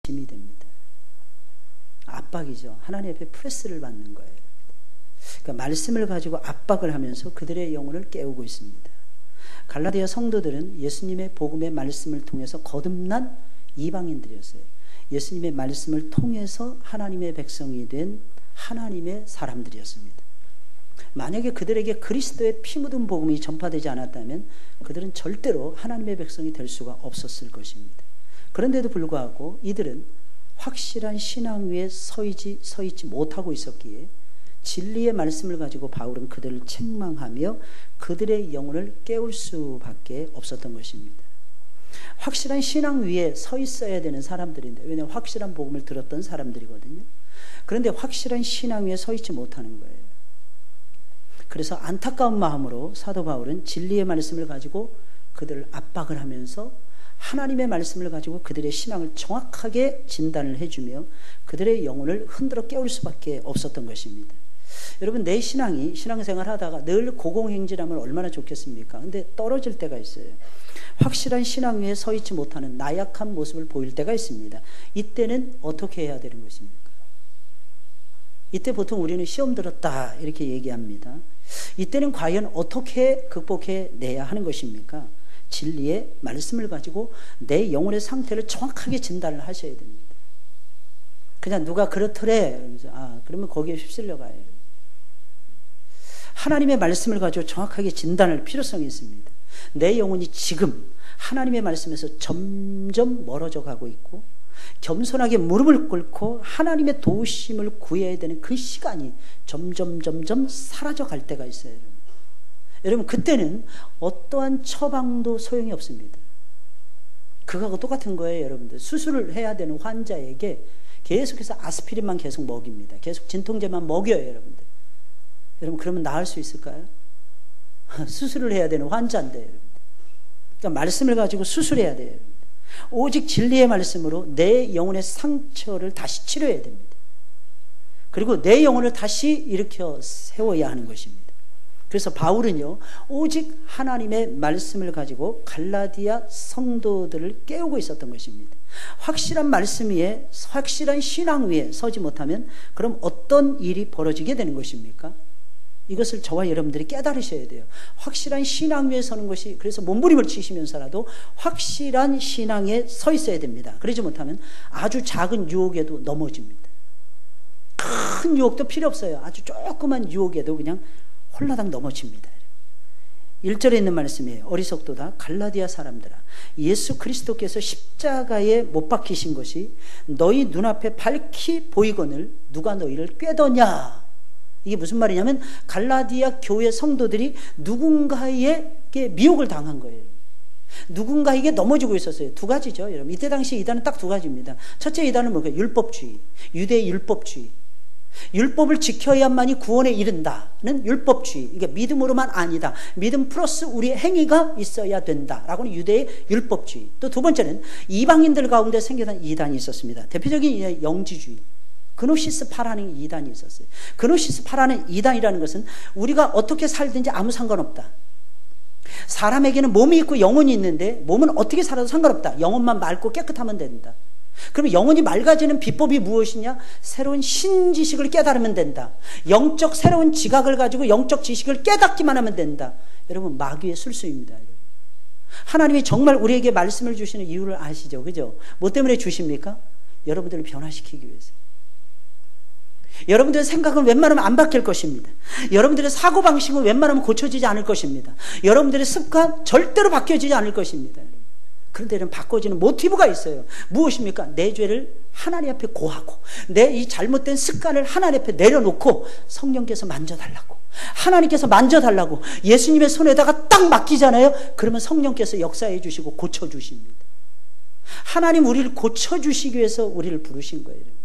짐이 됩니다. 압박이죠. 하나님 앞에 프레스를 받는 거예요. 그러니까 말씀을 가지고 압박을 하면서 그들의 영혼을 깨우고 있습니다. 갈라디아 성도들은 예수님의 복음의 말씀을 통해서 거듭난 이방인들이었어요. 예수님의 말씀을 통해서 하나님의 백성이 된 하나님의 사람들이었습니다. 만약에 그들에게 그리스도의 피 묻은 복음이 전파되지 않았다면 그들은 절대로 하나님의 백성이 될 수가 없었을 것입니다. 그런데도 불구하고 이들은 확실한 신앙 위에 서 있지 못하고 있었기에 진리의 말씀을 가지고 바울은 그들을 책망하며 그들의 영혼을 깨울 수밖에 없었던 것입니다. 확실한 신앙 위에 서 있어야 되는 사람들인데, 왜냐하면 확실한 복음을 들었던 사람들이거든요. 그런데 확실한 신앙 위에 서 있지 못하는 거예요. 그래서 안타까운 마음으로 사도 바울은 진리의 말씀을 가지고 그들을 압박을 하면서 하나님의 말씀을 가지고 그들의 신앙을 정확하게 진단을 해주며 그들의 영혼을 흔들어 깨울 수밖에 없었던 것입니다. 여러분, 내 신앙이 신앙생활 하다가 늘 고공행진하면 얼마나 좋겠습니까? 근데 떨어질 때가 있어요. 확실한 신앙 위에 서 있지 못하는 나약한 모습을 보일 때가 있습니다. 이때는 어떻게 해야 되는 것입니까? 이때 보통 우리는 시험 들었다 이렇게 얘기합니다. 이때는 과연 어떻게 극복해내야 하는 것입니까? 진리의 말씀을 가지고 내 영혼의 상태를 정확하게 진단을 하셔야 됩니다. 그냥 누가 그렇더래, 그러면 거기에 휩쓸려 가요. 하나님의 말씀을 가지고 정확하게 진단할 필요성이 있습니다. 내 영혼이 지금 하나님의 말씀에서 점점 멀어져 가고 있고 겸손하게 무릎을 꿇고 하나님의 도우심을 구해야 되는 그 시간이 점점 사라져 갈 때가 있어요. 여러분, 그때는 어떠한 처방도 소용이 없습니다. 그거하고 똑같은 거예요. 여러분들, 수술을 해야 되는 환자에게 계속해서 아스피린만 계속 먹입니다. 계속 진통제만 먹여요. 여러분들, 그러면 나을 수 있을까요? 수술을 해야 되는 환자인데, 여러분들. 그러니까 말씀을 가지고 수술해야 돼요. 여러분들. 오직 진리의 말씀으로 내 영혼의 상처를 다시 치료해야 됩니다. 그리고 내 영혼을 다시 일으켜 세워야 하는 것입니다. 그래서 바울은요, 오직 하나님의 말씀을 가지고 갈라디아 성도들을 깨우고 있었던 것입니다. 확실한 말씀 위에, 확실한 신앙 위에 서지 못하면 그럼 어떤 일이 벌어지게 되는 것입니까? 이것을 저와 여러분들이 깨달으셔야 돼요. 확실한 신앙 위에 서는 것이, 그래서 몸부림을 치시면서라도 확실한 신앙에 서 있어야 됩니다. 그러지 못하면 아주 작은 유혹에도 넘어집니다. 큰 유혹도 필요 없어요. 아주 조그만 유혹에도 그냥 홀라당 넘어집니다. 1절에 있는 말씀이에요. 어리석도다 갈라디아 사람들아, 예수 그리스도께서 십자가에 못 박히신 것이 너희 눈앞에 밝히 보이거늘 누가 너희를 꾀더냐. 이게 무슨 말이냐면 갈라디아 교회 성도들이 누군가에게 미혹을 당한 거예요. 누군가에게 넘어지고 있었어요. 두 가지죠, 여러분. 이때 당시 이단은 딱 두 가지입니다. 첫째 이단은 뭐예요? 율법주의, 유대의 율법주의. 율법을 지켜야만이 구원에 이른다는 율법주의. 이게 믿음으로만 아니다. 믿음 플러스 우리의 행위가 있어야 된다라고는 유대의 율법주의. 또 두 번째는 이방인들 가운데 생겨난 이단이 있었습니다. 대표적인 영지주의. 그노시스파라는 이단이 있었어요. 그노시스파라는 이단이라는 것은 우리가 어떻게 살든지 아무 상관없다. 사람에게는 몸이 있고 영혼이 있는데 몸은 어떻게 살아도 상관없다. 영혼만 맑고 깨끗하면 된다. 그럼 영혼이 맑아지는 비법이 무엇이냐? 새로운 신지식을 깨달으면 된다. 영적 새로운 지각을 가지고 영적 지식을 깨닫기만 하면 된다. 여러분, 마귀의 술수입니다. 하나님이 정말 우리에게 말씀을 주시는 이유를 아시죠? 그죠? 뭐 때문에 주십니까? 여러분들을 변화시키기 위해서. 여러분들의 생각은 웬만하면 안 바뀔 것입니다. 여러분들의 사고방식은 웬만하면 고쳐지지 않을 것입니다. 여러분들의 습관 절대로 바뀌어지지 않을 것입니다. 그런데 이런 바꿔지는 모티브가 있어요. 무엇입니까? 내 죄를 하나님 앞에 고하고 내 이 잘못된 습관을 하나님 앞에 내려놓고 성령께서 만져달라고, 하나님께서 만져달라고 예수님의 손에다가 딱 맡기잖아요. 그러면 성령께서 역사해 주시고 고쳐주십니다. 하나님 우리를 고쳐주시기 위해서 우리를 부르신 거예요.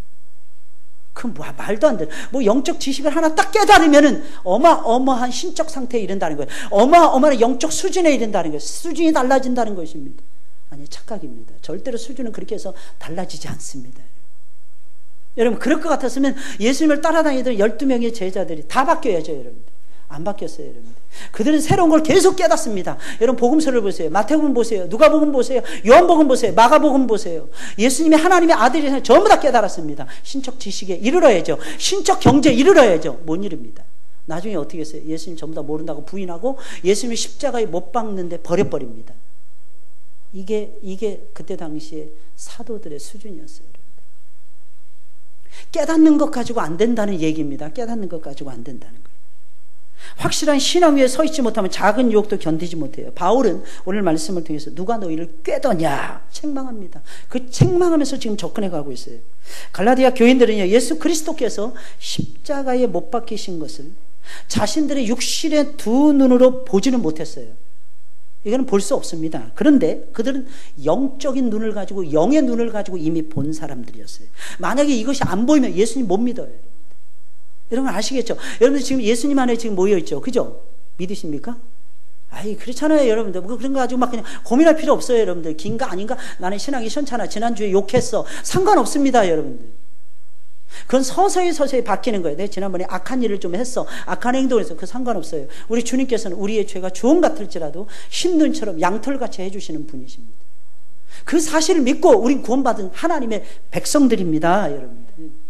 그럼 말도 안 돼. 뭐 영적 지식을 하나 딱 깨달으면은 어마어마한 신적 상태에 이른다는 거예요. 어마어마한 영적 수준에 이른다는 거예요. 수준이 달라진다는 것입니다. 아니, 착각입니다. 절대로 수준은 그렇게 해서 달라지지 않습니다. 여러분, 그럴 것 같았으면 예수님을 따라다니던 12명의 제자들이 다 바뀌어야죠, 여러분. 안 바뀌었어요, 여러분. 그들은 새로운 걸 계속 깨닫습니다. 여러분 복음서를 보세요. 마태복음 보세요. 누가복음 보세요. 요한복음 보세요. 마가복음 보세요. 예수님이 하나님의 아들이라서 전부 다 깨달았습니다. 신적 지식에 이르러야죠. 신적 경제에 이르러야죠. 못 이릅니다. 나중에 어떻게 했어요? 예수님 전부 다 모른다고 부인하고 예수님이 십자가에 못 박는데 버려버립니다. 이게 그때 당시에 사도들의 수준이었어요. 깨닫는 것 가지고 안 된다는 얘기입니다. 깨닫는 것 가지고 안 된다는 거예요. 확실한 신앙 위에 서 있지 못하면 작은 유혹도 견디지 못해요. 바울은 오늘 말씀을 통해서 누가 너희를 꾀더냐 책망합니다. 그 책망하면서 지금 접근해 가고 있어요. 갈라디아 교인들은요, 예수 그리스도께서 십자가에 못 박히신 것을 자신들의 육신의 두 눈으로 보지는 못했어요. 이거는 볼 수 없습니다. 그런데 그들은 영적인 눈을 가지고, 영의 눈을 가지고 이미 본 사람들이었어요. 만약에 이것이 안 보이면 예수님 못 믿어요. 여러분 아시겠죠? 여러분들 지금 예수님 안에 지금 모여있죠? 그죠? 믿으십니까? 아이, 그렇잖아요, 여러분들. 뭐 그런 거 가지고 막 그냥 고민할 필요 없어요, 여러분들. 긴가 아닌가? 나는 신앙이 시원찮아. 지난주에 욕했어. 상관없습니다, 여러분들. 그건 서서히 바뀌는 거예요. 내가 지난번에 악한 일을 좀 했어. 악한 행동을 해서 그 상관없어요. 우리 주님께서는 우리의 죄가 주홍 같을지라도 흰눈처럼 양털같이 해주시는 분이십니다. 그 사실을 믿고 우린 구원받은 하나님의 백성들입니다, 여러분들.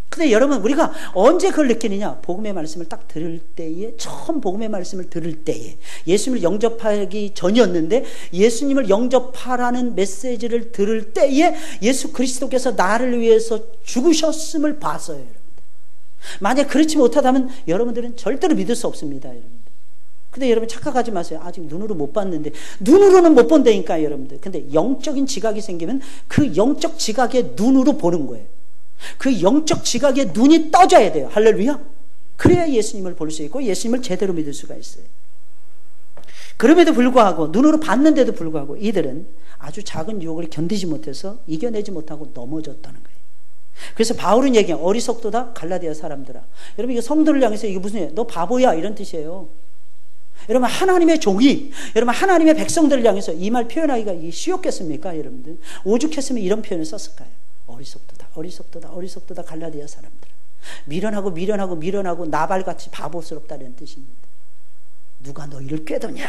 근데 여러분, 우리가 언제 그걸 느끼느냐? 복음의 말씀을 딱 들을 때에, 처음 복음의 말씀을 들을 때에, 예수님을 영접하기 전이었는데 예수님을 영접하라는 메시지를 들을 때에 예수 그리스도께서 나를 위해서 죽으셨음을 봤어요, 여러분들. 만약 그렇지 못하다면 여러분들은 절대로 믿을 수 없습니다, 여러분들. 근데 여러분 착각하지 마세요. 아직 눈으로 못 봤는데. 눈으로는 못 본다니까요, 여러분들. 근데 영적인 지각이 생기면 그 영적 지각의 눈으로 보는 거예요. 그 영적 지각에 눈이 떠져야 돼요. 할렐루야. 그래야 예수님을 볼 수 있고 예수님을 제대로 믿을 수가 있어요. 그럼에도 불구하고, 눈으로 봤는데도 불구하고 이들은 아주 작은 유혹을 견디지 못해서 이겨내지 못하고 넘어졌다는 거예요. 그래서 바울은 얘기해요. 어리석도다 갈라디아 사람들아. 여러분, 이거 성도를 향해서 이게 무슨, 너 바보야 이런 뜻이에요. 여러분, 하나님의 종이, 여러분 하나님의 백성들을 향해서 이 말 표현하기가 쉬웠겠습니까? 여러분들 오죽했으면 이런 표현을 썼을까요? 어리석도다 갈라디아 사람들. 미련하고 나발같이 바보스럽다는 뜻입니다. 누가 너희를 꾀더냐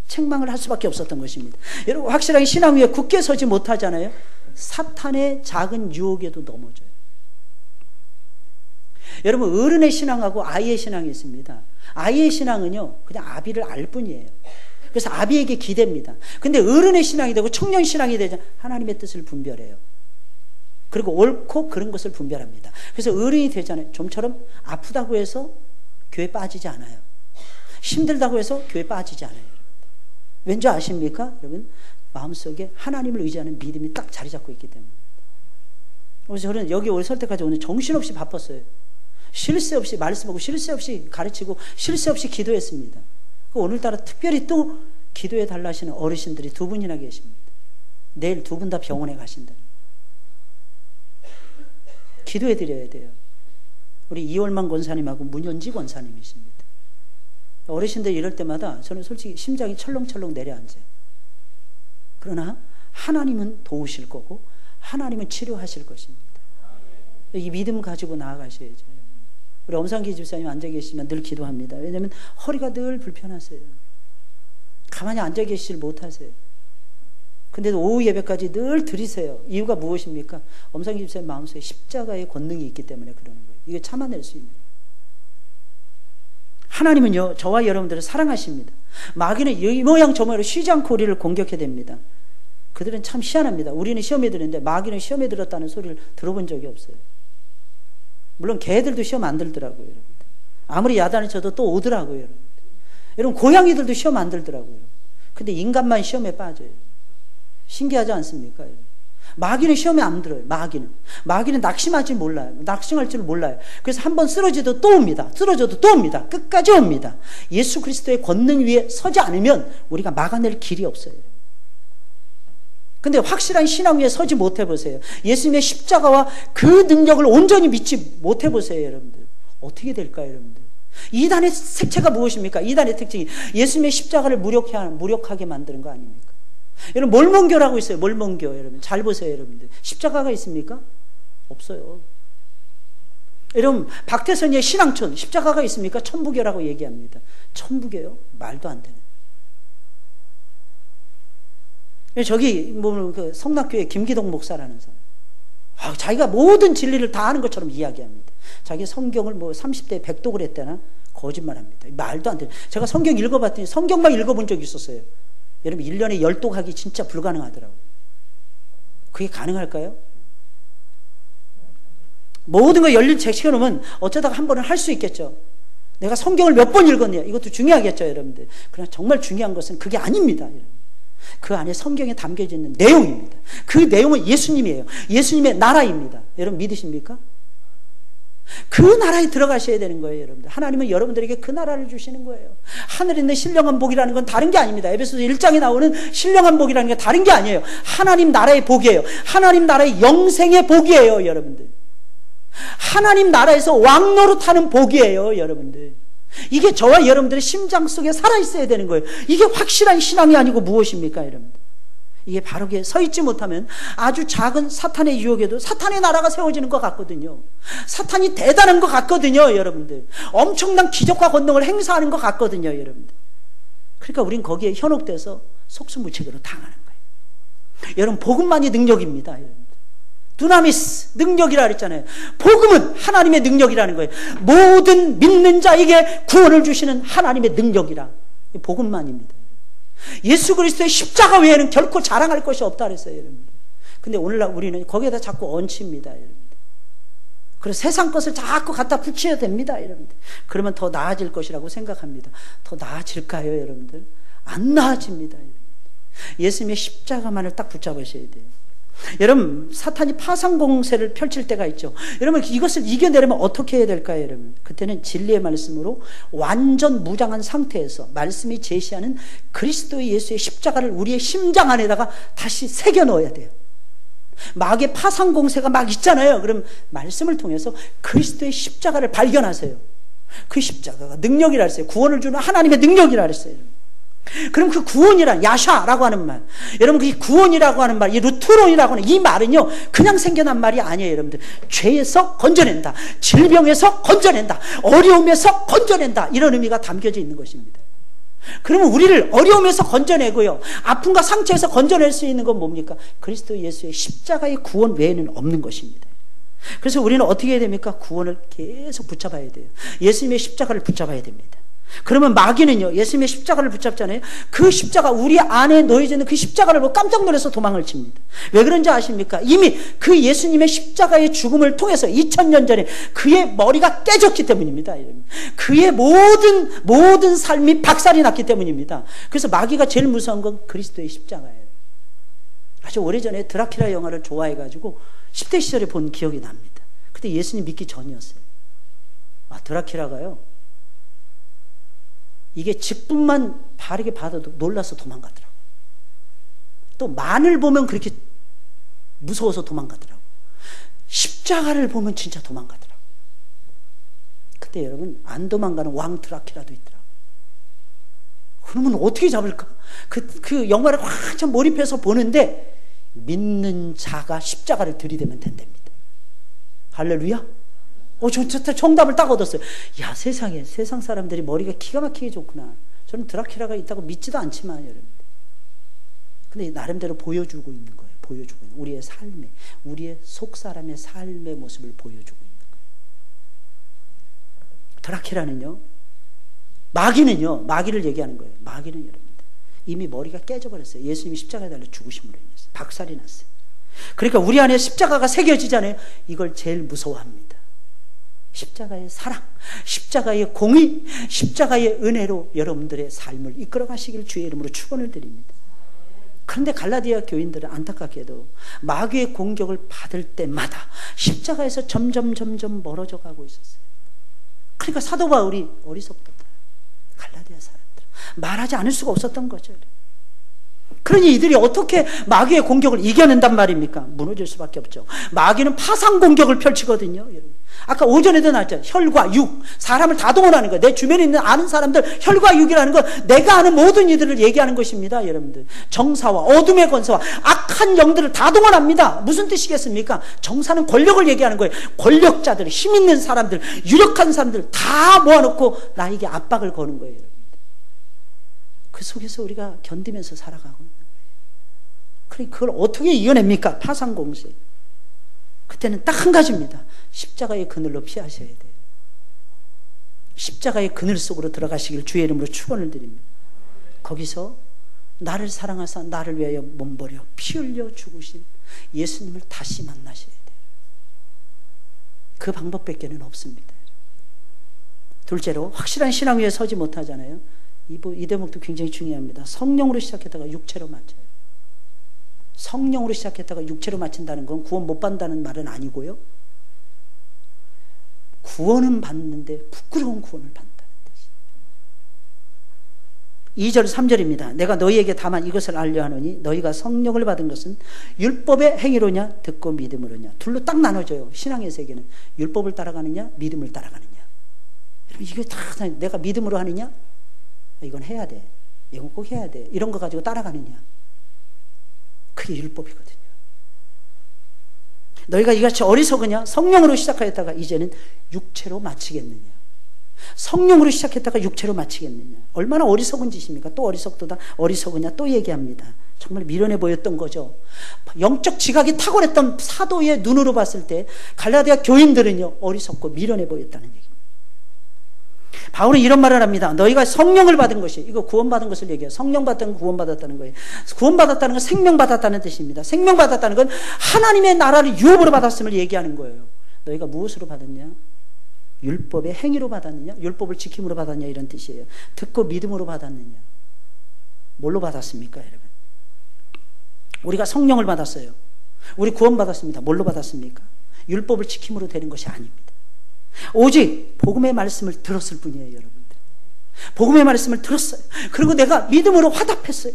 책망을 할 수밖에 없었던 것입니다. 여러분, 확실하게 신앙 위에 굳게 서지 못하잖아요. 사탄의 작은 유혹에도 넘어져요. 여러분, 어른의 신앙하고 아이의 신앙이 있습니다. 아이의 신앙은요, 그냥 아비를 알 뿐이에요. 그래서 아비에게 기대입니다. 근데 어른의 신앙이 되고 청년 신앙이 되자 하나님의 뜻을 분별해요. 그리고 옳고 그런 것을 분별합니다. 그래서 어른이 되잖아요. 좀처럼 아프다고 해서 교회 빠지지 않아요. 힘들다고 해서 교회 빠지지 않아요. 왠지 아십니까? 여러분, 마음속에 하나님을 의지하는 믿음이 딱 자리 잡고 있기 때문에. 그래서 저는 여기 올 설 때까지 오늘 정신없이 바빴어요. 쉴 새 없이 말씀하고 쉴 새 없이 가르치고 쉴 새 없이 기도했습니다. 오늘따라 특별히 또 기도해 달라 하시는 어르신들이 두 분이나 계십니다. 내일 두 분 다 병원에 가신다. 기도해 드려야 돼요. 우리 이월만 권사님하고 문현지 권사님이십니다. 어르신들 이럴 때마다 저는 솔직히 심장이 철렁철렁 내려앉아요. 그러나 하나님은 도우실 거고 하나님은 치료하실 것입니다. 이 믿음 가지고 나아가셔야죠. 우리 엄상기 집사님 앉아 계시면 늘 기도합니다. 왜냐하면 허리가 늘 불편하세요. 가만히 앉아 계시질 못하세요. 근데도 오후 예배까지 늘 드리세요. 이유가 무엇입니까? 엄상기 집사님 마음속에 십자가의 권능이 있기 때문에 그러는 거예요. 이게 참아낼 수 있는 거예요. 하나님은요, 저와 여러분들을 사랑하십니다. 마귀는 이 모양 저 모양으로 쉬지 않고 우리를 공격해댑니다. 그들은 참 희한합니다. 우리는 시험에 들었는데 마귀는 시험에 들었다는 소리를 들어본 적이 없어요. 물론 개들도 시험 안 들더라고요, 여러분들. 아무리 야단을 쳐도 또 오더라고요, 여러분들. 여러분, 고양이들도 시험 안 들더라고요. 근데 인간만 시험에 빠져요. 신기하지 않습니까? 마귀는 시험에 안 들어요. 마귀는 낙심할 줄 몰라요. 낙심할 줄 몰라요. 그래서 한번 쓰러져도 또 옵니다. 쓰러져도 또 옵니다. 끝까지 옵니다. 예수 그리스도의 권능 위에 서지 않으면 우리가 막아낼 길이 없어요. 근데 확실한 신앙 위에 서지 못해 보세요. 예수님의 십자가와 그 능력을 온전히 믿지 못해 보세요, 여러분들. 어떻게 될까요, 여러분들? 이단의 색채가 무엇입니까? 이단의 특징이 예수님의 십자가를 무력하게 만드는 거 아닙니까? 여러분, 몰몬교라고 있어요. 몰몬교. 여러분 잘 보세요, 여러분들. 십자가가 있습니까? 없어요. 여러분, 박태선의 신앙촌 십자가가 있습니까? 천부교라고 얘기합니다. 천부교요? 말도 안 되는. 저기 그 성락교회 김기동 목사라는 사람, 자기가 모든 진리를 다 아는 것처럼 이야기합니다. 자기 성경을 30대에 100독을 했다나 거짓말합니다. 말도 안 되는. 제가 성경 읽어봤더니 성경만 읽어본 적이 있었어요. 여러분, 1년에 10독 하기 진짜 불가능하더라고요. 그게 가능할까요? 모든 거 열린 제시켜놓으면 어쩌다가 한 번은 할 수 있겠죠. 내가 성경을 몇 번 읽었냐, 이것도 중요하겠죠, 여러분들. 그러나 정말 중요한 것은 그게 아닙니다. 그 안에 성경에 담겨져 있는 내용입니다. 그 내용은 예수님이에요. 예수님의 나라입니다. 여러분 믿으십니까? 그 나라에 들어가셔야 되는 거예요, 여러분들. 하나님은 여러분들에게 그 나라를 주시는 거예요. 하늘에 있는 신령한 복이라는 건 다른 게 아닙니다. 에베소서 1장에 나오는 신령한 복이라는 게 다른 게 아니에요. 하나님 나라의 복이에요. 하나님 나라의 영생의 복이에요, 여러분들. 하나님 나라에서 왕노릇하는 복이에요, 여러분들. 이게 저와 여러분들의 심장 속에 살아있어야 되는 거예요. 이게 확실한 신앙이 아니고 무엇입니까, 여러분들? 이게 바르게 서 있지 못하면 아주 작은 사탄의 유혹에도 사탄의 나라가 세워지는 것 같거든요. 사탄이 대단한 것 같거든요, 여러분들. 엄청난 기적과 권능을 행사하는 것 같거든요, 여러분들. 그러니까 우린 거기에 현혹돼서 속수무책으로 당하는 거예요. 여러분, 복음만이 능력입니다, 여러분. 두나미스, 능력이라 그랬잖아요. 복음은 하나님의 능력이라는 거예요. 모든 믿는 자에게 구원을 주시는 하나님의 능력이라. 복음만입니다. 예수 그리스도의 십자가 외에는 결코 자랑할 것이 없다 그랬어요, 여러분. 근데 오늘날 우리는 거기에다 자꾸 얹힙니다, 여러분. 그래서 세상 것을 자꾸 갖다 붙여야 됩니다, 여러분들. 그러면 더 나아질 것이라고 생각합니다. 더 나아질까요, 여러분들? 안 나아집니다, 여러분. 예수님의 십자가만을 딱 붙잡으셔야 돼요. 여러분, 사탄이 파상 공세를 펼칠 때가 있죠. 여러분, 이것을 이겨내려면 어떻게 해야 될까요, 여러분? 그때는 진리의 말씀으로 완전 무장한 상태에서 말씀이 제시하는 그리스도의 예수의 십자가를 우리의 심장 안에다가 다시 새겨 넣어야 돼요. 마귀의 파상 공세가 막 있잖아요. 그럼 말씀을 통해서 그리스도의 십자가를 발견하세요. 그 십자가가 능력이라 했어요. 구원을 주는 하나님의 능력이라 했어요. 그럼 그 구원이란 야샤라고 하는 말, 여러분, 그 구원이라고 하는 말, 이 루트론이라고 하는 이 말은요 그냥 생겨난 말이 아니에요, 여러분들. 죄에서 건져낸다, 질병에서 건져낸다, 어려움에서 건져낸다, 이런 의미가 담겨져 있는 것입니다. 그러면 우리를 어려움에서 건져내고요, 아픔과 상처에서 건져낼 수 있는 건 뭡니까? 그리스도 예수의 십자가의 구원 외에는 없는 것입니다. 그래서 우리는 어떻게 해야 됩니까? 구원을 계속 붙잡아야 돼요. 예수님의 십자가를 붙잡아야 됩니다. 그러면 마귀는요, 예수님의 십자가를 붙잡잖아요. 그 십자가, 우리 안에 놓여져 있는 그 십자가를 보고 깜짝 놀라서 도망을 칩니다. 왜 그런지 아십니까? 이미 그 예수님의 십자가의 죽음을 통해서 2000년 전에 그의 머리가 깨졌기 때문입니다. 그의 모든 삶이 박살이 났기 때문입니다. 그래서 마귀가 제일 무서운 건 그리스도의 십자가예요. 아주 오래전에 드라큘라 영화를 좋아해가지고 10대 시절에 본 기억이 납니다. 그때 예수님 믿기 전이었어요. 드라큘라가요, 이게 직분만 바르게 받아도 놀라서 도망가더라고. 또 만을 보면 그렇게 무서워서 도망가더라고. 십자가를 보면 진짜 도망가더라고. 그때 여러분, 안 도망가는 왕 드라큘라도 있더라고. 그러면 어떻게 잡을까? 그 영화를 한참 몰입해서 보는데 믿는 자가 십자가를 들이대면 된답니다. 할렐루야. 저 정답을 딱 얻었어요. 야, 세상에, 세상 사람들이 머리가 기가 막히게 좋구나. 저는 드라큘라가 있다고 믿지도 않지만, 여러분. 근데 나름대로 보여주고 있는 거예요. 보여주고 있는, 우리의 삶에, 우리의 속사람의 삶의 모습을 보여주고 있는 거예요. 드라큘라는요, 마귀를 얘기하는 거예요. 마귀는 여러분들 이미 머리가 깨져버렸어요. 예수님이 십자가에 달려 죽으심으로 인해서 박살이 났어요. 그러니까 우리 안에 십자가가 새겨지잖아요. 이걸 제일 무서워합니다. 십자가의 사랑, 십자가의 공의, 십자가의 은혜로 여러분들의 삶을 이끌어 가시길 주의 이름으로 축원을 드립니다. 그런데 갈라디아 교인들은 안타깝게도 마귀의 공격을 받을 때마다 십자가에서 점점 멀어져 가고 있었어요. 그러니까 사도 바울이 어리석다. 갈라디아 사람들 말하지 않을 수가 없었던 거죠. 그러니 이들이 어떻게 마귀의 공격을 이겨낸단 말입니까? 무너질 수밖에 없죠. 마귀는 파상 공격을 펼치거든요. 아까 오전에도 나왔죠. 혈과 육. 사람을 다 동원하는 거예요. 내 주변에 있는 아는 사람들, 혈과 육이라는 건 내가 아는 모든 이들을 얘기하는 것입니다. 여러분들. 정사와 어둠의 권세와 악한 영들을 다 동원합니다. 무슨 뜻이겠습니까? 정사는 권력을 얘기하는 거예요. 권력자들, 힘 있는 사람들, 유력한 사람들 다 모아놓고 나에게 압박을 거는 거예요. 여러분들. 그 속에서 우리가 견디면서 살아가고 있는 거예요. 그러니까 그걸 어떻게 이겨냅니까? 파상공세. 그때는 딱 한 가지입니다. 십자가의 그늘로 피하셔야 돼요. 십자가의 그늘 속으로 들어가시길 주의 이름으로 축원을 드립니다. 거기서 나를 사랑하사 나를 위하여 몸버려 피 흘려 죽으신 예수님을 다시 만나셔야 돼요. 그 방법밖에는 없습니다. 둘째로 확실한 신앙 위에 서지 못하잖아요. 이 대목도 굉장히 중요합니다. 성령으로 시작했다가 육체로 마쳐요. 성령으로 시작했다가 육체로 마친다는 건 구원 못 받는다는 말은 아니고요. 구원은 받는데 부끄러운 구원을 받는다는 뜻이에요. 2절 3절입니다. 내가 너희에게 다만 이것을 알려 하노니 너희가 성령을 받은 것은 율법의 행위로냐 듣고 믿음으로냐. 둘로 딱 나눠져요. 신앙의 세계는 율법을 따라가느냐 믿음을 따라가느냐. 여러분 이게 다 내가 믿음으로 하느냐 이건 해야 돼. 이건 꼭 해야 돼. 이런 거 가지고 따라가느냐. 그게 율법이거든요. 너희가 이같이 어리석으냐? 성령으로 시작하였다가 이제는 육체로 마치겠느냐? 성령으로 시작했다가 육체로 마치겠느냐? 얼마나 어리석은 짓입니까? 또 어리석으냐? 또 얘기합니다. 정말 미련해 보였던 거죠. 영적 지각이 탁월했던 사도의 눈으로 봤을 때 갈라디아 교인들은요 어리석고 미련해 보였다는 얘기입니다. 바울은 이런 말을 합니다. 너희가 성령을 받은 것이, 이거 구원받은 것을 얘기해요. 성령 받은 건 구원받았다는 거예요. 구원받았다는 건 생명받았다는 뜻입니다. 생명받았다는 건 하나님의 나라를 유업으로 받았음을 얘기하는 거예요. 너희가 무엇으로 받았냐? 율법의 행위로 받았느냐? 율법을 지킴으로 받았냐? 이런 뜻이에요. 듣고 믿음으로 받았느냐? 뭘로 받았습니까, 여러분? 우리가 성령을 받았어요. 우리 구원받았습니다. 뭘로 받았습니까? 율법을 지킴으로 되는 것이 아닙니다. 오직 복음의 말씀을 들었을 뿐이에요. 여러분들 복음의 말씀을 들었어요. 그리고 내가 믿음으로 화답했어요.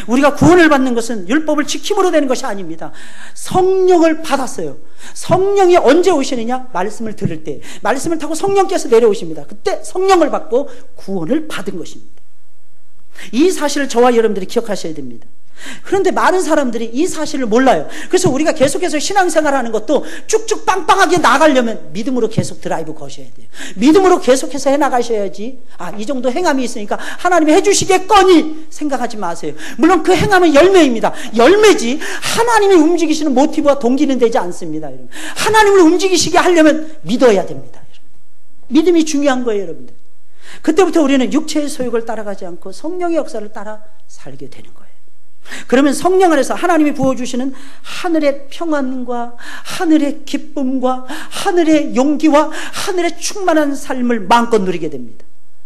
우리가 구원을 받는 것은 율법을 지킴으로 되는 것이 아닙니다. 성령을 받았어요. 성령이 언제 오시느냐? 말씀을 들을 때. 말씀을 타고 성령께서 내려오십니다. 그때 성령을 받고 구원을 받은 것입니다. 이 사실을 저와 여러분들이 기억하셔야 됩니다. 그런데 많은 사람들이 이 사실을 몰라요. 그래서 우리가 계속해서 신앙생활하는 것도 쭉쭉 빵빵하게 나가려면 믿음으로 계속 드라이브 거셔야 돼요. 믿음으로 계속해서 해나가셔야지 이 정도 행함이 있으니까 하나님이 해주시겠거니 생각하지 마세요. 물론 그 행함은 열매입니다. 열매지 하나님이 움직이시는 모티브와 동기는 되지 않습니다. 여러분. 하나님을 움직이시게 하려면 믿어야 됩니다. 여러분. 믿음이 중요한 거예요. 여러분들. 그때부터 우리는 육체의 소욕을 따라가지 않고 성령의 역사를 따라 살게 되는 거예요. 그러면 성령 안에서 하나님이 부어주시는 하늘의 평안과 하늘의 기쁨과 하늘의 용기와 하늘의 충만한 삶을 마음껏 누리게 됩니다.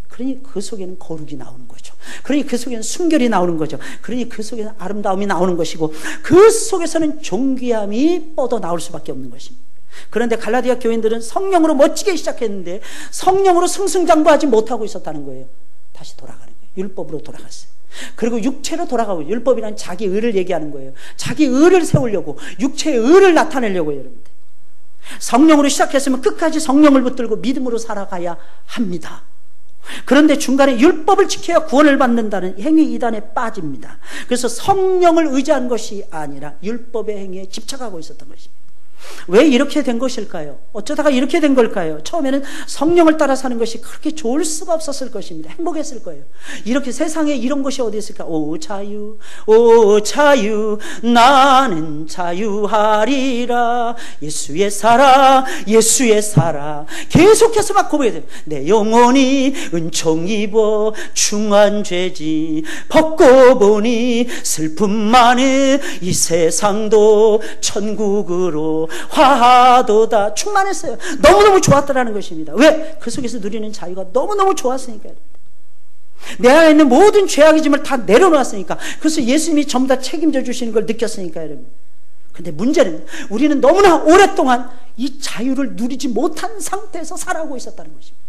그러니 그 속에는 거룩이 나오는 거죠. 그러니 그 속에는 순결이 나오는 거죠. 그러니 그 속에는 아름다움이 나오는 것이고 그 속에서는 존귀함이 뻗어 나올 수밖에 없는 것입니다. 그런데 갈라디아 교인들은 성령으로 멋지게 시작했는데 성령으로 승승장구하지 못하고 있었다는 거예요. 다시 돌아가는 거예요. 율법으로 돌아갔어요. 그리고 육체로 돌아가고, 율법이란 자기 의를 얘기하는 거예요. 자기 의를 세우려고, 육체의 의를 나타내려고 여러분들. 성령으로 시작했으면 끝까지 성령을 붙들고 믿음으로 살아가야 합니다. 그런데 중간에 율법을 지켜야 구원을 받는다는 행위 이단에 빠집니다. 그래서 성령을 의지한 것이 아니라 율법의 행위에 집착하고 있었던 것입니다. 왜 이렇게 된 것일까요? 어쩌다가 이렇게 된 걸까요? 처음에는 성령을 따라 사는 것이 그렇게 좋을 수가 없었을 것입니다. 행복했을 거예요. 이렇게 세상에 이런 것이 어디 있을까? 오 자유, 오 자유, 나는 자유하리라. 예수의 사랑, 예수의 사랑. 계속해서 막 고백해야 돼요. 내 영혼이 은총 입어 중한 죄지 벗고 보니 슬픔 많은 이 세상도 천국으로 화하도다. 충만했어요. 너무너무 좋았다라는 것입니다. 왜? 그 속에서 누리는 자유가 너무너무 좋았으니까요. 내 안에 있는 모든 죄악의 짐을 다 내려놓았으니까. 그래서 예수님이 전부 다 책임져 주시는 걸 느꼈으니까 여러분. 근데 문제는 우리는 너무나 오랫동안 이 자유를 누리지 못한 상태에서 살아오고 있었다는 것입니다.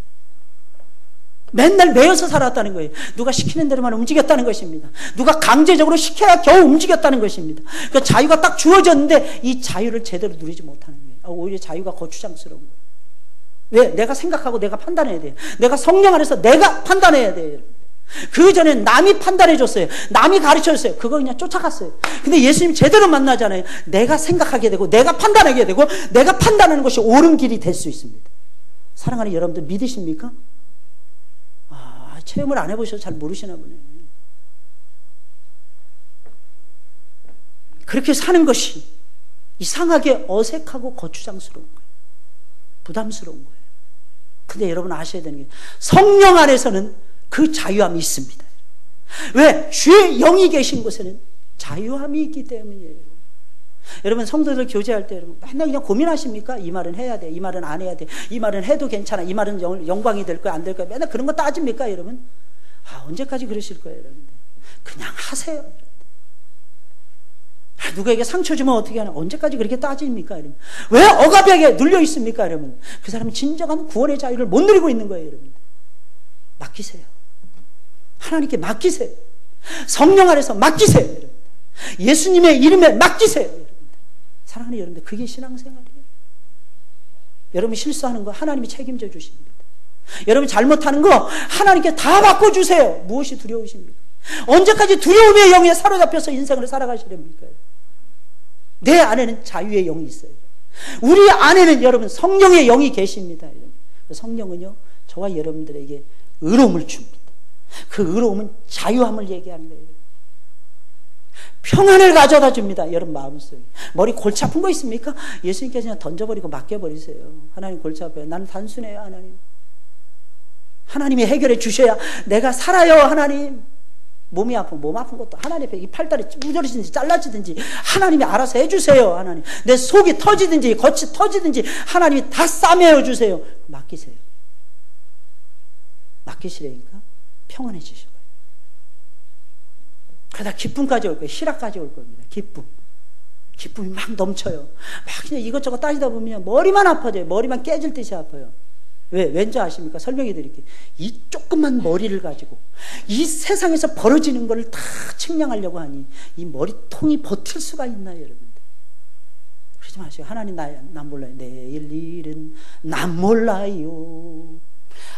맨날 매여서 살았다는 거예요. 누가 시키는 대로만 움직였다는 것입니다. 누가 강제적으로 시켜야 겨우 움직였다는 것입니다. 그러니까 자유가 딱 주어졌는데 이 자유를 제대로 누리지 못하는 거예요. 오히려 자유가 거추장스러운 거예요. 왜? 내가 생각하고 내가 판단해야 돼요. 내가 성령 안에서 내가 판단해야 돼요. 그 전에 남이 판단해 줬어요. 남이 가르쳐 줬어요. 그거 그냥 쫓아갔어요. 근데 예수님 제대로 만나잖아요. 내가 생각하게 되고 내가 판단하게 되고 내가 판단하는 것이 옳은 길이 될 수 있습니다. 사랑하는 여러분들 믿으십니까? 체험을 안 해보셔서 잘 모르시나 보네. 그렇게 사는 것이 이상하게 어색하고 거추장스러운 거예요. 부담스러운 거예요. 근데 여러분 아셔야 되는 게 성령 안에서는 그 자유함이 있습니다. 왜? 주의 영이 계신 곳에는 자유함이 있기 때문이에요. 여러분 성도들 교제할 때 여러분 맨날 그냥 고민하십니까? 이 말은 해야 돼, 이 말은 안 해야 돼, 이 말은 해도 괜찮아, 이 말은 영광이 될 거야, 안 될 거야, 맨날 그런 거 따집니까 여러분? 언제까지 그러실 거예요 여러분? 그냥 하세요. 누구에게 상처 주면 어떻게 하나? 언제까지 그렇게 따집니까 여러분? 왜 억압에게 눌려 있습니까 여러분? 그 사람은 진정한 구원의 자유를 못 누리고 있는 거예요 여러분. 맡기세요. 하나님께 맡기세요. 성령 안에서 맡기세요 여러분. 예수님의 이름에 맡기세요 여러분. 사랑하는 여러분들, 그게 신앙생활이에요. 여러분이 실수하는 거 하나님이 책임져 주십니다. 여러분 잘못하는 거 하나님께 다 바꿔주세요. 무엇이 두려우십니까? 언제까지 두려움의 영에 사로잡혀서 인생을 살아가시렵니까? 내 안에는 자유의 영이 있어요. 우리 안에는 여러분 성령의 영이 계십니다. 성령은요 저와 여러분들에게 의로움을 줍니다. 그 의로움은 자유함을 얘기하는 거예요. 평안을 가져다 줍니다. 여러분 마음속에. 머리 골치 아픈 거 있습니까? 예수님께서 그냥 던져버리고 맡겨버리세요. 하나님 골치 아파요. 나는 단순해요 하나님. 하나님이 해결해 주셔야 내가 살아요 하나님. 몸이 아프면 몸 아픈 것도 하나님 앞에 이 팔다리 우저리든지 잘라지든지 하나님이 알아서 해주세요 하나님. 내 속이 터지든지 겉이 터지든지 하나님이 다 싸매어 주세요. 맡기세요. 맡기시라니까 평안해지실 거예요. 그러다 기쁨까지 올 거예요. 희락까지 올 겁니다. 기쁨이 막 넘쳐요. 막 그냥 이것저것 따지다 보면 머리만 아파져요. 머리만 깨질 듯이 아파요. 왠지 아십니까? 설명해 드릴게요. 이 조그만 머리를 가지고 이 세상에서 벌어지는 걸 다 측량하려고 하니 이 머리통이 버틸 수가 있나요 여러분들? 그러지 마세요. 하나님 난 몰라요. 내일 일은 난 몰라요.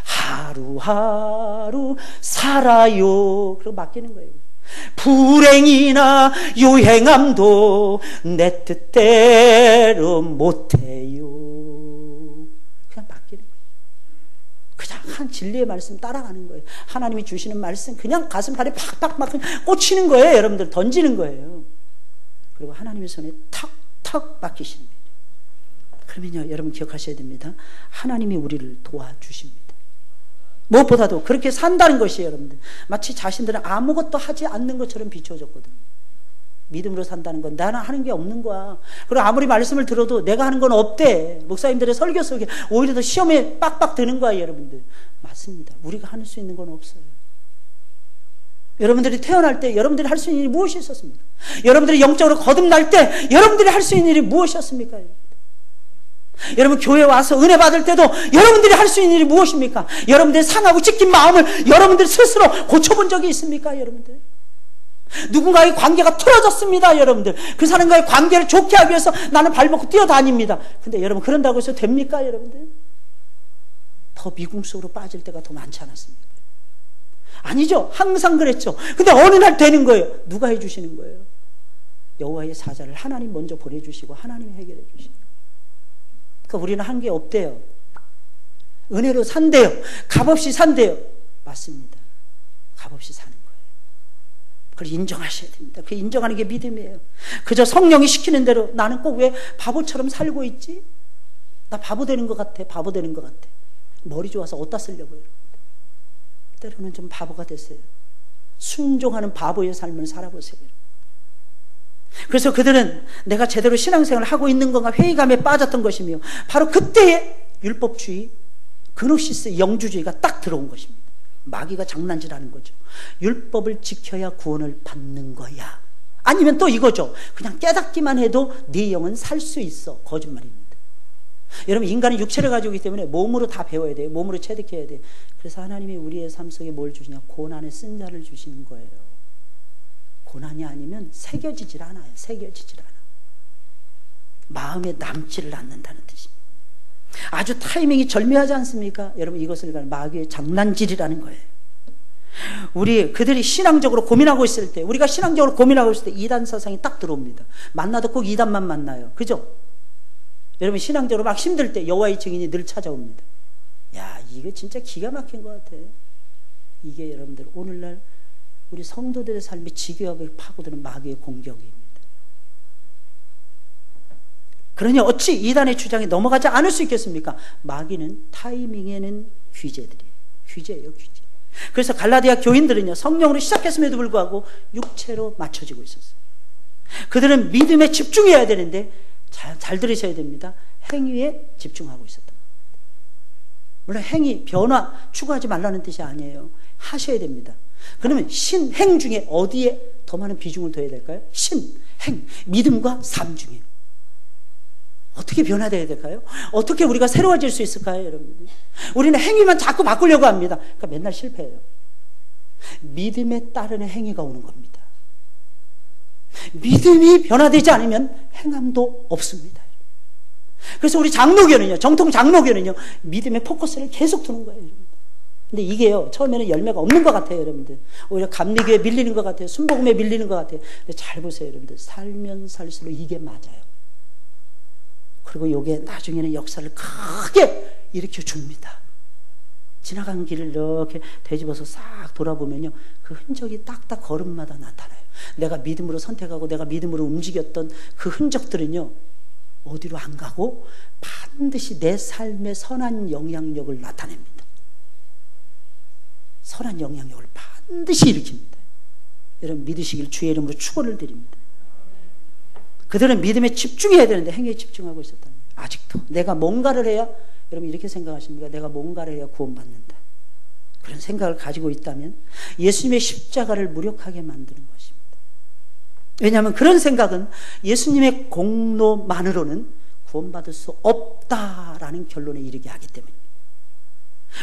하루하루 살아요. 그리고 맡기는 거예요. 불행이나 유행함도 내 뜻대로 못해요. 그냥 맡기는 거예요. 그냥 한 진리의 말씀 따라가는 거예요. 하나님이 주시는 말씀 그냥 가슴팔에 팍팍 막 꽂히는 거예요. 여러분들 던지는 거예요. 그리고 하나님의 손에 탁탁 맡기시는 거예요. 그러면요 여러분 기억하셔야 됩니다. 하나님이 우리를 도와주십니다. 무엇보다도 그렇게 산다는 것이 여러분들 마치 자신들은 아무것도 하지 않는 것처럼 비춰졌거든요. 믿음으로 산다는 건 나는 하는 게 없는 거야. 그리고 아무리 말씀을 들어도 내가 하는 건 없대. 목사님들의 설교 속에 오히려 더 시험에 빡빡 드는 거야 여러분들. 맞습니다. 우리가 할 수 있는 건 없어요. 여러분들이 태어날 때 여러분들이 할 수 있는 일이 무엇이 있었습니까? 여러분들이 영적으로 거듭날 때 여러분들이 할 수 있는 일이 무엇이었습니까? 여러분 교회 와서 은혜 받을 때도 여러분들이 할 수 있는 일이 무엇입니까? 여러분들의 상하고 찢긴 마음을 여러분들 스스로 고쳐본 적이 있습니까? 여러분들 누군가의 관계가 틀어졌습니다. 여러분들 그 사람과의 관계를 좋게 하기 위해서 나는 발벗고 뛰어다닙니다. 근데 여러분 그런다고 해서 됩니까? 여러분들 더 미궁 속으로 빠질 때가 더 많지 않았습니까? 아니죠. 항상 그랬죠. 근데 어느 날 되는 거예요. 누가 해주시는 거예요? 여호와의 사자를 하나님 먼저 보내주시고 하나님이 해결해 주시고. 그러니까 우리는 한 게 없대요. 은혜로 산대요. 값없이 산대요. 맞습니다. 값없이 사는 거예요. 그걸 인정하셔야 됩니다. 그 인정하는 게 믿음이에요. 그저 성령이 시키는 대로 나는 꼭 왜 바보처럼 살고 있지? 나 바보 되는 것 같아. 바보 되는 것 같아. 머리 좋아서 어디다 쓰려고요? 때로는 좀 바보가 되세요. 순종하는 바보의 삶을 살아보세요. 그래서 그들은 내가 제대로 신앙생활을 하고 있는 건가 회의감에 빠졌던 것이며 바로 그때에 율법주의, 그노시스 영주주의가 딱 들어온 것입니다. 마귀가 장난질하는 거죠. 율법을 지켜야 구원을 받는 거야. 아니면 또 이거죠. 그냥 깨닫기만 해도 네 영은 살 수 있어. 거짓말입니다. 여러분 인간은 육체를 가지고 있기 때문에 몸으로 다 배워야 돼요. 몸으로 체득해야 돼요. 그래서 하나님이 우리의 삶 속에 뭘 주시냐? 고난의 쓴 자를 주시는 거예요. 고난이 아니면 새겨지질 않아요. 새겨지질 않아. 마음에 남지를 않는다는 뜻입니다. 아주 타이밍이 절묘하지 않습니까? 여러분, 이것을 마귀의 장난질이라는 거예요. 그들이 신앙적으로 고민하고 있을 때, 우리가 신앙적으로 고민하고 있을 때 이단 사상이 딱 들어옵니다. 만나도 꼭 이단만 만나요. 그죠? 여러분, 신앙적으로 막 힘들 때 여호와의 증인이 늘 찾아옵니다. 야, 이거 진짜 기가 막힌 것 같아. 이게 여러분들 오늘날 우리 성도들의 삶의 지교합을 파고드는 마귀의 공격입니다. 그러니 어찌 이단의 주장에 넘어가지 않을 수 있겠습니까? 마귀는 타이밍에는 귀재들이에요. 귀재예요, 귀재. 그래서 갈라디아 교인들은요, 성령으로 시작했음에도 불구하고 육체로 맞춰지고 있었어요. 그들은 믿음에 집중해야 되는데 잘 들으셔야 됩니다. 행위에 집중하고 있었던 겁니다. 물론 행위, 변화 추구하지 말라는 뜻이 아니에요. 하셔야 됩니다. 그러면 신, 행 중에 어디에 더 많은 비중을 둬야 될까요? 신, 행, 믿음과 삶 중에 어떻게 변화되어야 될까요? 어떻게 우리가 새로워질 수 있을까요, 여러분? 우리는 행위만 자꾸 바꾸려고 합니다. 그러니까 맨날 실패해요. 믿음에 따르는 행위가 오는 겁니다. 믿음이 변화되지 않으면 행함도 없습니다. 그래서 우리 장로교는요, 정통 장로교는요, 믿음의 포커스를 계속 두는 거예요, 여러분. 근데 이게요, 처음에는 열매가 없는 것 같아요, 여러분들. 오히려 감리교에 밀리는 것 같아요. 순복음에 밀리는 것 같아요. 근데 잘 보세요, 여러분들. 살면 살수록 이게 맞아요. 그리고 이게 나중에는 역사를 크게 일으켜 줍니다. 지나간 길을 이렇게 되짚어서 싹 돌아보면요, 그 흔적이 딱딱 걸음마다 나타나요. 내가 믿음으로 선택하고 내가 믿음으로 움직였던 그 흔적들은요, 어디로 안 가고 반드시 내 삶의 선한 영향력을 나타냅니다. 선한 영향력을 반드시 일으킵니다. 여러분, 믿으시길 주의 이름으로 축원을 드립니다. 그들은 믿음에 집중해야 되는데 행위에 집중하고 있었다는 거예요. 아직도 내가 뭔가를 해야, 여러분 이렇게 생각하십니까? 내가 뭔가를 해야 구원받는다. 그런 생각을 가지고 있다면 예수님의 십자가를 무력하게 만드는 것입니다. 왜냐하면 그런 생각은 예수님의 공로만으로는 구원받을 수 없다라는 결론에 이르게 하기 때문입니다.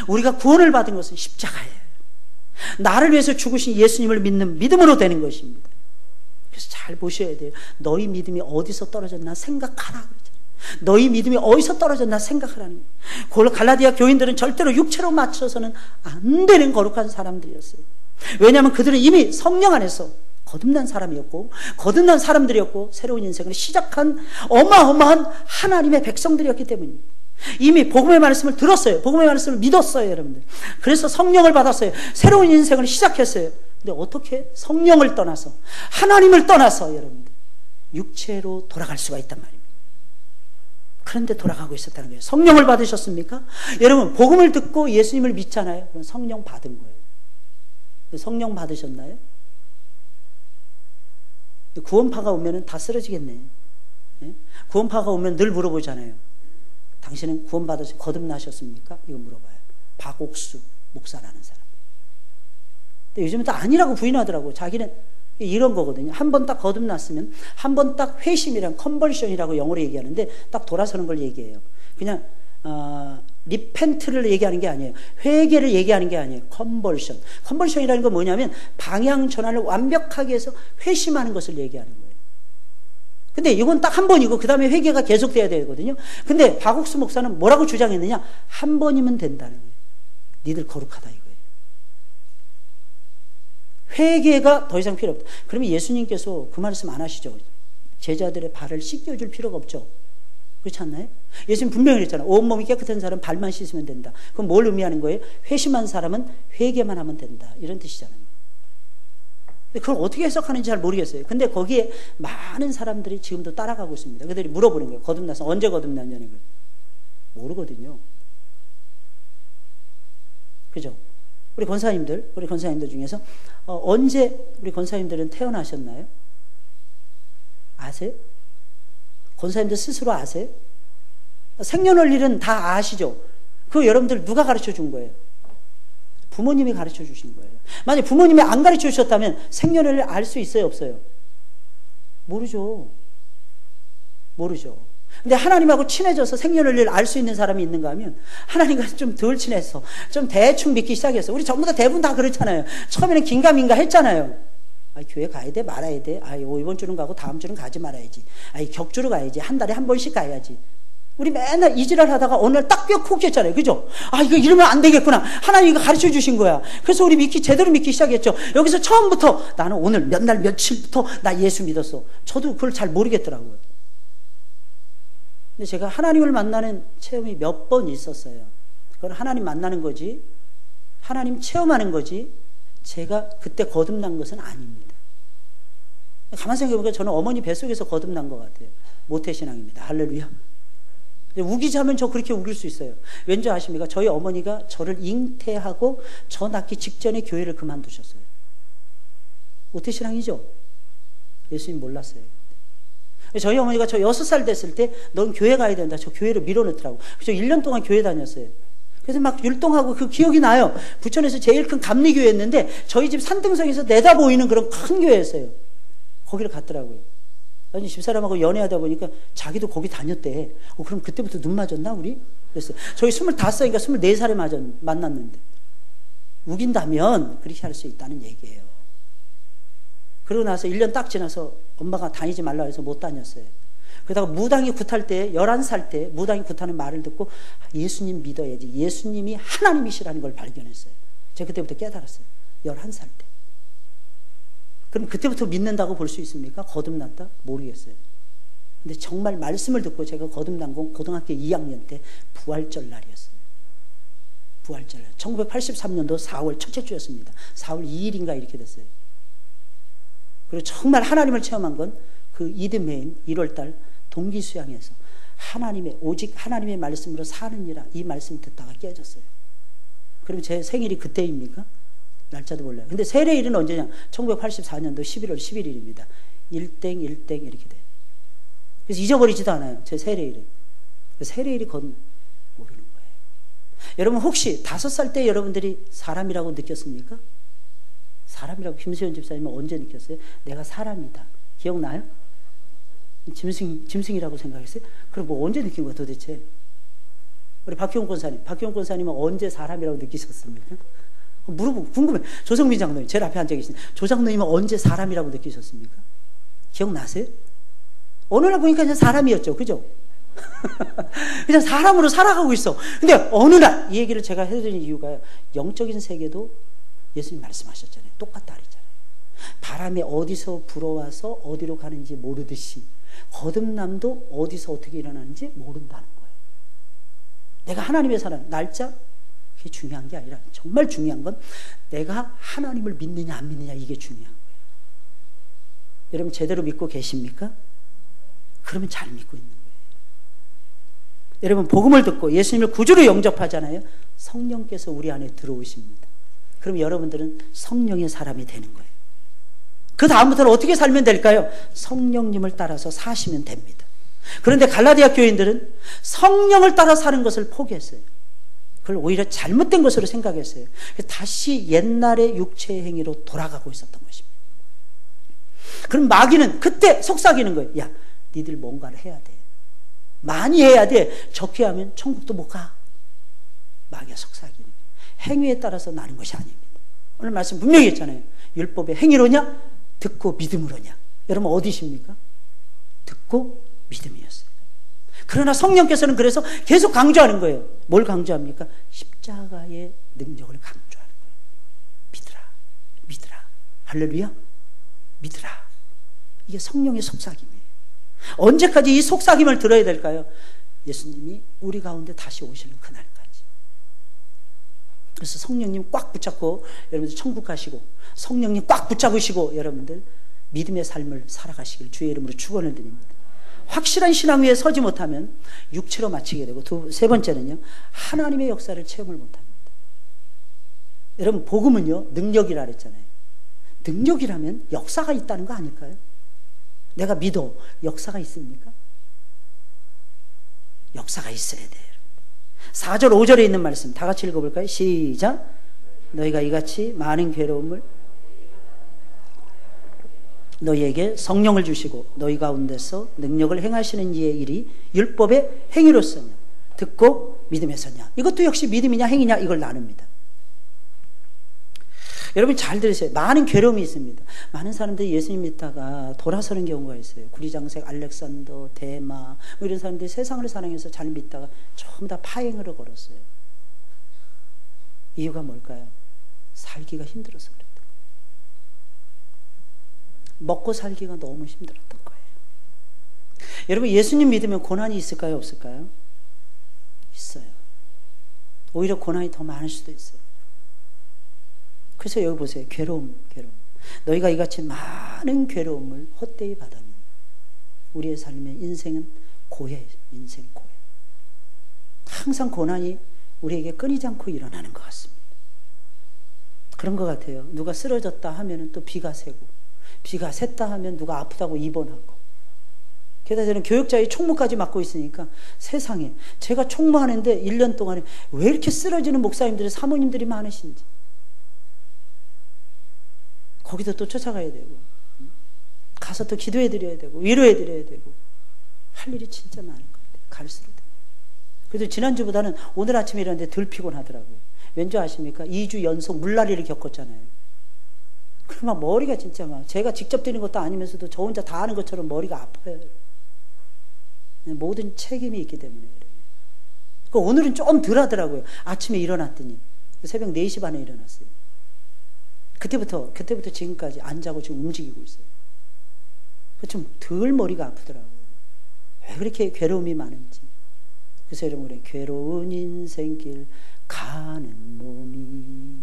우리가 구원을 받은 것은 십자가예요. 나를 위해서 죽으신 예수님을 믿는 믿음으로 되는 것입니다. 그래서 잘 보셔야 돼요. 너희 믿음이 어디서 떨어졌나 생각하라 그러잖아요. 너희 믿음이 어디서 떨어졌나 생각하라는 거예요. 그걸 갈라디아 교인들은 절대로 육체로 맞춰서는 안 되는 거룩한 사람들이었어요. 왜냐하면 그들은 이미 성령 안에서 거듭난 사람이었고, 거듭난 사람들이었고, 새로운 인생을 시작한 어마어마한 하나님의 백성들이었기 때문입니다. 이미 복음의 말씀을 들었어요. 복음의 말씀을 믿었어요, 여러분들. 그래서 성령을 받았어요. 새로운 인생을 시작했어요. 근데 어떻게 성령을 떠나서, 하나님을 떠나서 여러분들 육체로 돌아갈 수가 있단 말입니다. 그런데 돌아가고 있었다는 거예요. 성령을 받으셨습니까? 여러분, 복음을 듣고 예수님을 믿잖아요. 그럼 성령 받은 거예요. 성령 받으셨나요? 구원파가 오면 다 쓰러지겠네. 구원파가 오면 늘 물어보잖아요. 당신은 구원받으셔서 거듭나셨습니까? 이거 물어봐요. 박옥수 목사라는 사람. 근데 요즘은 다 아니라고 부인하더라고. 자기는 이런 거거든요. 한 번 딱 거듭났으면 한 번 딱 회심이란 컨버션이라고 영어로 얘기하는데 딱 돌아서는 걸 얘기해요. 그냥 리펜트를 얘기하는 게 아니에요. 회개를 얘기하는 게 아니에요. 컨버션. 컨버션이라는 건 뭐냐면 방향 전환을 완벽하게 해서 회심하는 것을 얘기하는 거예요. 근데 이건 딱 한 번이고 그 다음에 회개가 계속돼야 되거든요. 근데 박옥수 목사는 뭐라고 주장했느냐? 한 번이면 된다는 거예요. 니들 거룩하다 이거예요. 회개가 더 이상 필요 없다. 그러면 예수님께서 그 말씀 안 하시죠? 제자들의 발을 씻겨줄 필요가 없죠. 그렇지 않나요? 예수님 분명히 그랬잖아요. 온몸이 깨끗한 사람은 발만 씻으면 된다. 그럼 뭘 의미하는 거예요? 회심한 사람은 회개만 하면 된다. 이런 뜻이잖아요. 그걸 어떻게 해석하는지 잘 모르겠어요. 근데 거기에 많은 사람들이 지금도 따라가고 있습니다. 그들이 물어보는 거예요. 거듭나서 언제 거듭났냐는 거예요. 모르거든요. 그죠? 우리 권사님들 중에서 언제 우리 권사님들은 태어나셨나요? 아세요? 권사님들 스스로 아세요? 생년월일은 다 아시죠? 그거 여러분들 누가 가르쳐 준 거예요? 부모님이 가르쳐 주신 거예요. 만약 부모님이 안 가르쳐 주셨다면 생년월일 알 수 있어요, 없어요? 모르죠. 근데 하나님하고 친해져서 생년월일 알 수 있는 사람이 있는가 하면 하나님과 좀 덜 친해서 좀 대충 믿기 시작했어. 우리 전부 다 대부분 다 그렇잖아요. 처음에는 긴가민가 했잖아요. 교회 가야 돼 말아야 돼. 이번 주는 가고 다음 주는 가지 말아야지. 격주로 가야지. 한 달에 한 번씩 가야지. 우리 맨날 이지랄 하다가 어느 날 딱 뼈 콕 깼잖아요. 그죠? 아, 이거 이러면 안 되겠구나. 하나님 이거 가르쳐 주신 거야. 그래서 우리 제대로 믿기 시작했죠. 여기서 처음부터 나는 오늘 몇 날 며칠부터 나 예수 믿었어. 저도 그걸 잘 모르겠더라고요. 근데 제가 하나님을 만나는 체험이 몇 번 있었어요. 그건 하나님 만나는 거지, 하나님 체험하는 거지, 제가 그때 거듭난 것은 아닙니다. 가만 생각해보니까 저는 어머니 뱃속에서 거듭난 것 같아요. 모태신앙입니다. 할렐루야. 우기자면 저 그렇게 우길 수 있어요. 왠지 아십니까? 저희 어머니가 저를 잉태하고 저 낳기 직전에 교회를 그만두셨어요. 모태신앙이죠? 예수님 몰랐어요. 저희 어머니가 저 6살 됐을 때 넌 교회 가야 된다. 저 교회로 밀어넣더라고. 그래서 1년 동안 교회 다녔어요. 그래서 막 율동하고 그 기억이 나요. 부천에서 제일 큰 감리교회였는데 저희 집 산등성에서 내다 보이는 그런 큰 교회였어요. 거기를 갔더라고요. 아니 집사람하고 연애하다 보니까 자기도 거기 다녔대. 그럼 그때부터 눈 맞았나 우리? 그랬어요. 저희 25살인가 24살에 만났는데 우긴다면 그렇게 할 수 있다는 얘기예요. 그러고 나서 1년 딱 지나서 엄마가 다니지 말라 해서 못 다녔어요. 그러다가 무당이 굿할 때 11살 때 무당이 굿하는 말을 듣고 예수님 믿어야지, 예수님이 하나님이시라는 걸 발견했어요. 제가 그때부터 깨달았어요. 11살 때. 그럼 그때부터 믿는다고 볼 수 있습니까? 거듭났다? 모르겠어요. 근데 정말 말씀을 듣고 제가 거듭난 건 고등학교 2학년 때 부활절 날이었어요. 부활절 날. 1983년도 4월 첫째 주였습니다. 4월 2일인가 이렇게 됐어요. 그리고 정말 하나님을 체험한 건 그 이듬해인 1월달 동기 수양에서 오직 하나님의 말씀으로 사느니라 이 말씀 듣다가 깨졌어요. 그럼 제 생일이 그때입니까? 날짜도 몰라요. 근데 세례일은 언제냐? 1984년도 11월 11일입니다. 1땡 이렇게 돼요. 그래서 잊어버리지도 않아요. 제 세례일은. 세례일이 모르는 거예요. 여러분 혹시 5살 때 여러분들이 사람이라고 느꼈습니까? 사람이라고 김수현 집사님은 언제 느꼈어요? 내가 사람이다. 기억나요? 짐승이라고 생각했어요? 그럼 뭐 언제 느낀 거야 도대체? 우리 박희용 권사님은 언제 사람이라고 느끼셨습니까? 물어보고 궁금해. 조성민 장로님 제일 앞에 앉아 계신 조장로님은 언제 사람이라고 느끼셨습니까? 기억나세요? 어느 날 보니까 그냥 사람이었죠. 그죠? 그냥 사람으로 살아가고 있어. 근데 어느 날 이 얘기를 제가 해드리는 이유가요. 영적인 세계도 예수님 말씀하셨잖아요. 똑같다 그랬잖아요. 바람이 어디서 불어와서 어디로 가는지 모르듯이 거듭남도 어디서 어떻게 일어나는지 모른다는 거예요. 내가 하나님의 사람, 날짜 그게 중요한 게 아니라 정말 중요한 건 내가 하나님을 믿느냐 안 믿느냐 이게 중요한 거예요. 여러분 제대로 믿고 계십니까? 그러면 잘 믿고 있는 거예요. 여러분 복음을 듣고 예수님을 구주로 영접하잖아요. 성령께서 우리 안에 들어오십니다. 그럼 여러분들은 성령의 사람이 되는 거예요. 그 다음부터는 어떻게 살면 될까요? 성령님을 따라서 사시면 됩니다. 그런데 갈라디아 교인들은 성령을 따라 사는 것을 포기했어요. 그걸 오히려 잘못된 것으로 생각했어요. 다시 옛날의 육체의 행위로 돌아가고 있었던 것입니다. 그럼 마귀는 그때 속삭이는 거예요. 야, 니들 뭔가를 해야 돼. 많이 해야 돼. 적게 하면 천국도 못 가. 마귀가 속삭이는 거예요. 행위에 따라서 나는 것이 아닙니다. 오늘 말씀 분명히 했잖아요. 율법의 행위로냐? 듣고 믿음으로냐? 여러분 어디십니까? 듣고 믿음이었어요. 그러나 성령께서는 그래서 계속 강조하는 거예요. 뭘 강조합니까? 십자가의 능력을 강조하는 거예요. 믿으라. 할렐루야. 믿으라. 이게 성령의 속삭임이에요. 언제까지 이 속삭임을 들어야 될까요? 예수님이 우리 가운데 다시 오시는 그날까지. 그래서 성령님 꽉 붙잡고 여러분들 천국 가시고 성령님 꽉 붙잡으시고 여러분들 믿음의 삶을 살아가시길 주의 이름으로 축원을 드립니다. 확실한 신앙 위에 서지 못하면 육체로 마치게 되고 세 번째는요, 하나님의 역사를 체험을 못합니다. 여러분 복음은요 능력이라 그랬잖아요. 능력이라면 역사가 있다는 거 아닐까요? 내가 믿어. 역사가 있습니까? 역사가 있어야 돼요. 4절 5절에 있는 말씀 다 같이 읽어볼까요? 시작. 너희가 이같이 많은 괴로움을 너희에게 성령을 주시고 너희 가운데서 능력을 행하시는 이의 일이 율법의 행위로서냐 듣고 믿음에서냐. 이것도 역시 믿음이냐 행위냐 이걸 나눕니다. 여러분 잘 들으세요. 많은 괴로움이 있습니다. 많은 사람들이 예수님 믿다가 돌아서는 경우가 있어요. 구리장색, 알렉산더, 대마 뭐 이런 사람들이 세상을 사랑해서 잘 믿다가 전부 다 파행으로 걸었어요. 이유가 뭘까요? 살기가 힘들어서 그랬다. 먹고 살기가 너무 힘들었던 거예요. 여러분 예수님 믿으면 고난이 있을까요? 없을까요? 있어요. 오히려 고난이 더 많을 수도 있어요. 그래서 여기 보세요. 괴로움. 너희가 이같이 많은 괴로움을 헛되이 받았느니 우리의 삶의 인생은 고해, 인생 고해. 항상 고난이 우리에게 끊이지 않고 일어나는 것 같습니다. 그런 것 같아요. 누가 쓰러졌다 하면 또 비가 새고, 비가 샜다 하면 누가 아프다고 입원하고. 게다가 저는 교육자의 총무까지 맡고 있으니까 세상에 제가 총무하는데 1년 동안에 왜 이렇게 쓰러지는 목사님들이 사모님들이 많으신지. 거기도 또 쫓아가야 되고 가서 또 기도해 드려야 되고 위로해 드려야 되고 할 일이 진짜 많은 것 같아요. 갈수록. 그래도 지난주보다는 오늘 아침에 일어났는데 덜 피곤하더라고요. 왠지 아십니까? 2주 연속 물난리를 겪었잖아요. 그러면 머리가 진짜 막 제가 직접 드는 것도 아니면서도 저 혼자 다 하는 것처럼 머리가 아파요. 모든 책임이 있기 때문에. 그 오늘은 좀 덜 하더라고요. 아침에 일어났더니 새벽 4시 반에 일어났어요. 그때부터 지금까지 안 자고 지금 움직이고 있어요. 좀 덜 머리가 아프더라고요. 왜 그렇게 괴로움이 많은지. 그래서 여러분 그래, 괴로운 인생길 가는 몸이.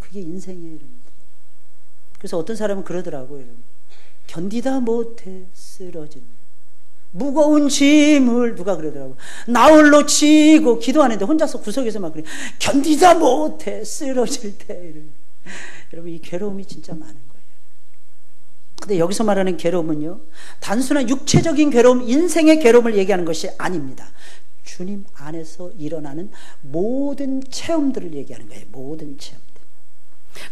그게 인생이에요, 여러분. 그래서 어떤 사람은 그러더라고요, 여러분. 견디다 못해 쓰러진 무거운 짐을 누가 그러더라고요. 나홀로 지고 기도하는데 혼자서 구석에서 막 그래. 견디다 못해 쓰러질 때. 여러분 이 괴로움이 진짜 많은 거예요. 근데 여기서 말하는 괴로움은요, 단순한 육체적인 괴로움, 인생의 괴로움을 얘기하는 것이 아닙니다. 주님 안에서 일어나는 모든 체험들을 얘기하는 거예요. 모든 체험들.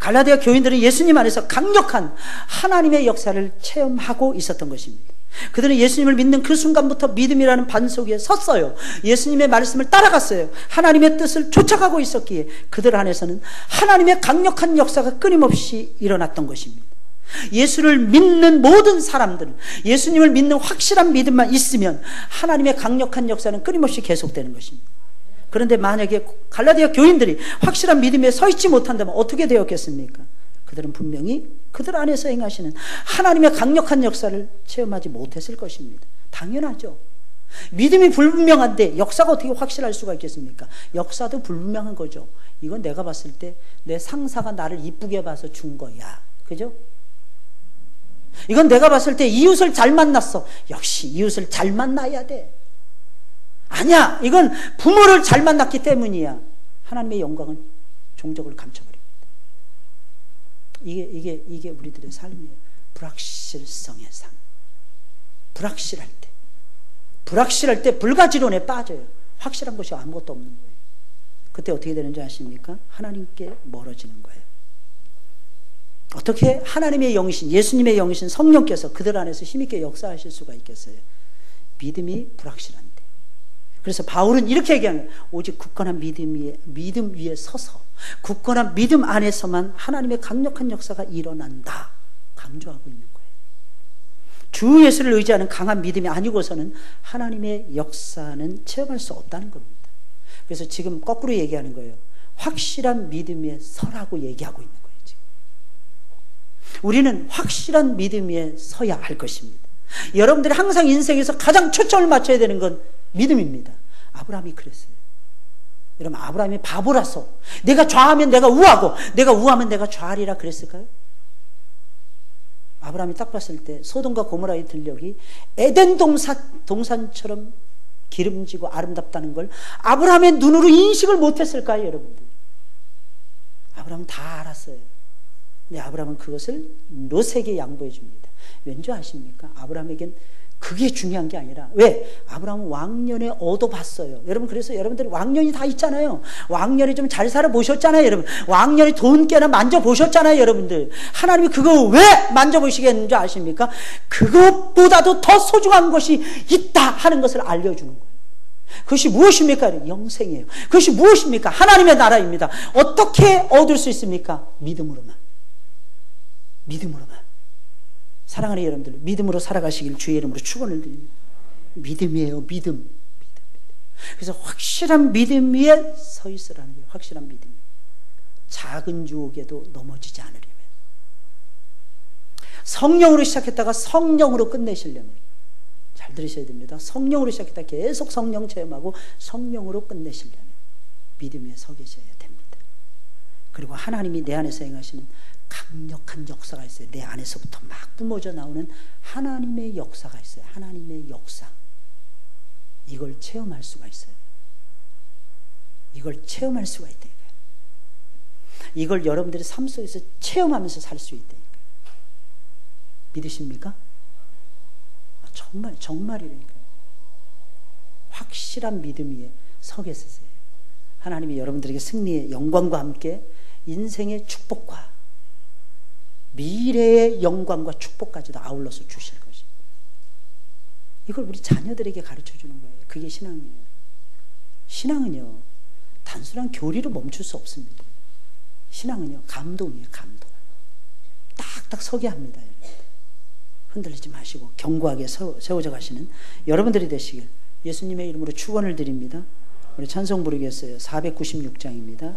갈라디아 교인들은 예수님 안에서 강력한 하나님의 역사를 체험하고 있었던 것입니다. 그들은 예수님을 믿는 그 순간부터 믿음이라는 반석 위에 섰어요. 예수님의 말씀을 따라갔어요. 하나님의 뜻을 쫓아가고 있었기에 그들 안에서는 하나님의 강력한 역사가 끊임없이 일어났던 것입니다. 예수를 믿는 모든 사람들은, 예수님을 믿는 확실한 믿음만 있으면 하나님의 강력한 역사는 끊임없이 계속되는 것입니다. 그런데 만약에 갈라디아 교인들이 확실한 믿음에 서 있지 못한다면 어떻게 되었겠습니까? 그들은 분명히 그들 안에서 행하시는 하나님의 강력한 역사를 체험하지 못했을 것입니다. 당연하죠. 믿음이 불분명한데 역사가 어떻게 확실할 수가 있겠습니까? 역사도 불분명한 거죠. 이건 내가 봤을 때 내 상사가 나를 이쁘게 봐서 준 거야. 그죠? 이건 내가 봤을 때 이웃을 잘 만났어. 역시 이웃을 잘 만나야 돼. 아니야, 이건 부모를 잘 만났기 때문이야. 하나님의 영광은 종적을 감춰버립니다. 이게 우리들의 삶이에요. 불확실성의 삶. 불확실할 때 불가지론에 빠져요. 확실한 것이 아무것도 없는 거예요. 그때 어떻게 되는지 아십니까? 하나님께 멀어지는 거예요. 어떻게 하나님의 영이신, 예수님의 영이신 성령께서 그들 안에서 힘있게 역사하실 수가 있겠어요? 믿음이 불확실한데. 그래서 바울은 이렇게 얘기하는 거예요. 오직 굳건한 믿음 위에 서서 굳건한 믿음 안에서만 하나님의 강력한 역사가 일어난다. 강조하고 있는 거예요. 주 예수를 의지하는 강한 믿음이 아니고서는 하나님의 역사는 체험할 수 없다는 겁니다. 그래서 지금 거꾸로 얘기하는 거예요. 확실한 믿음에 서라고 얘기하고 있는 거예요. 지금. 우리는 확실한 믿음 위에 서야 할 것입니다. 여러분들이 항상 인생에서 가장 초점을 맞춰야 되는 건 믿음입니다. 아브라함이 그랬어요. 여러분, 아브라함이 바보라서 내가 좌하면 내가 우하고 내가 우하면 내가 좌하리라 그랬을까요? 아브라함이 딱 봤을 때 소돔과 고모라의 들녘이 에덴 동산처럼 기름지고 아름답다는 걸 아브라함의 눈으로 인식을 못했을까요, 여러분들? 아브라함은 다 알았어요. 근데 아브라함은 그것을 롯에게 양보해 줍니다. 왠지 아십니까? 아브라함에겐 그게 중요한 게 아니라, 왜? 아브라함은 왕년에 얻어봤어요. 여러분, 그래서 여러분들 왕년이 다 있잖아요. 왕년에 좀 잘 살아보셨잖아요, 여러분. 왕년에 돈 꽤나 만져보셨잖아요, 여러분들. 하나님이 그거 왜 만져보시겠는지 아십니까? 그것보다도 더 소중한 것이 있다 하는 것을 알려주는 거예요. 그것이 무엇입니까? 영생이에요. 그것이 무엇입니까? 하나님의 나라입니다. 어떻게 얻을 수 있습니까? 믿음으로만. 믿음으로만. 사랑하는 여러분들, 믿음으로 살아가시길 주의 이름으로 축원을 드립니다. 믿음이에요. 믿음. 그래서 확실한 믿음 위에 서 있으라는 거예요. 확실한 믿음. 작은 유혹에도 넘어지지 않으려면. 성령으로 시작했다가 성령으로 끝내시려면, 잘 들으셔야 됩니다. 성령으로 시작했다가 계속 성령 체험하고 성령으로 끝내시려면 믿음 위에 서 계셔야 됩니다. 그리고 하나님이 내 안에서 행하시는 강력한 역사가 있어요. 내 안에서부터 막 뿜어져 나오는 하나님의 역사가 있어요. 하나님의 역사. 이걸 체험할 수가 있어요. 이걸 체험할 수가 있다니까요. 이걸 여러분들이 삶 속에서 체험하면서 살 수 있다니까요. 믿으십니까? 정말이라니까요. 확실한 믿음 위에 서 계세요. 하나님이 여러분들에게 승리의 영광과 함께 인생의 축복과 미래의 영광과 축복까지도 아울러서 주실 것입니다. 이걸 우리 자녀들에게 가르쳐 주는 거예요. 그게 신앙이에요. 신앙은요, 단순한 교리로 멈출 수 없습니다. 신앙은요, 감동이에요. 감동. 딱딱 서게 합니다. 흔들리지 마시고 견고하게 세워져 가시는 여러분들이 되시길 예수님의 이름으로 축원을 드립니다. 우리 찬송 부르겠어요. 496장입니다.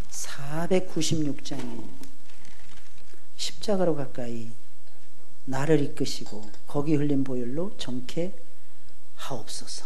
496장에 십자가로 가까이 나를 이끄시고 거기 흘린 보혈로 정케 하옵소서.